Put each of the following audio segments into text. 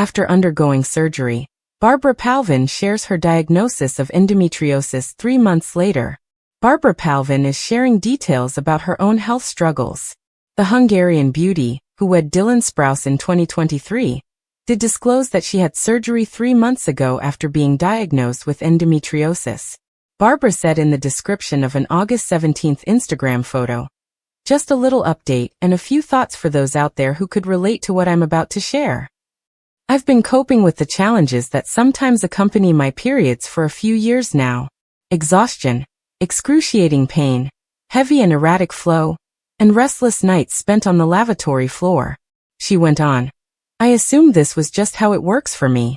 After undergoing surgery, Barbara Palvin shares her diagnosis of endometriosis 3 months later. Barbara Palvin is sharing details about her own health struggles. The Hungarian beauty, who wed Dylan Sprouse in 2023, did disclose that she had surgery 3 months ago after being diagnosed with endometriosis. Barbara said in the description of an August 17 Instagram photo, "Just a little update and a few thoughts for those out there who could relate to what I'm about to share. I've been coping with the challenges that sometimes accompany my periods for a few years now. Exhaustion, excruciating pain, heavy and erratic flow, and restless nights spent on the lavatory floor." She went on, "I assumed this was just how it works for me.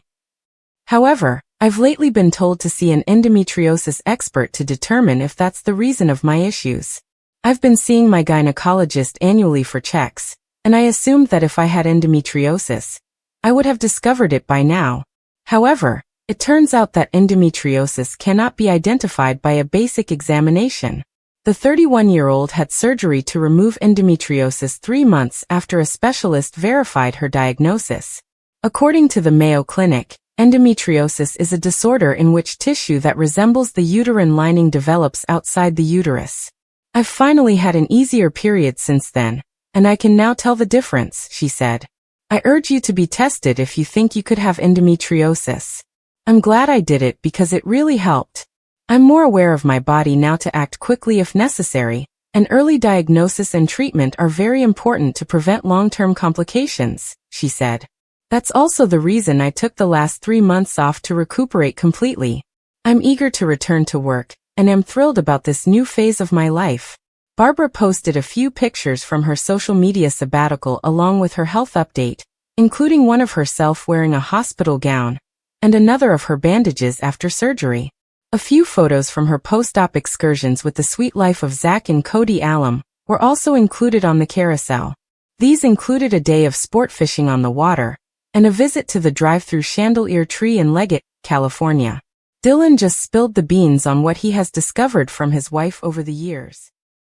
However, I've lately been told to see an endometriosis expert to determine if that's the reason of my issues. I've been seeing my gynecologist annually for checks, and I assumed that if I had endometriosis, I would have discovered it by now. However, it turns out that endometriosis cannot be identified by a basic examination." The 31-year-old had surgery to remove endometriosis 3 months after a specialist verified her diagnosis. According to the Mayo Clinic, endometriosis is a disorder in which tissue that resembles the uterine lining develops outside the uterus. "I've finally had an easier period since then, and I can now tell the difference," she said. "I urge you to be tested if you think you could have endometriosis. I'm glad I did it because it really helped. I'm more aware of my body now to act quickly if necessary, and early diagnosis and treatment are very important to prevent long-term complications," she said. "That's also the reason I took the last 3 months off to recuperate completely. I'm eager to return to work, and am thrilled about this new phase of my life." Barbara posted a few pictures from her social media sabbatical along with her health update, including one of herself wearing a hospital gown, and another of her bandages after surgery. A few photos from her post-op excursions with the sweet life of Zach and Cody Allam were also included on the carousel. These included a day of sport fishing on the water, and a visit to the drive-through chandelier tree in Leggett, California. Dylan just spilled the beans on what he has discovered from his wife over the years.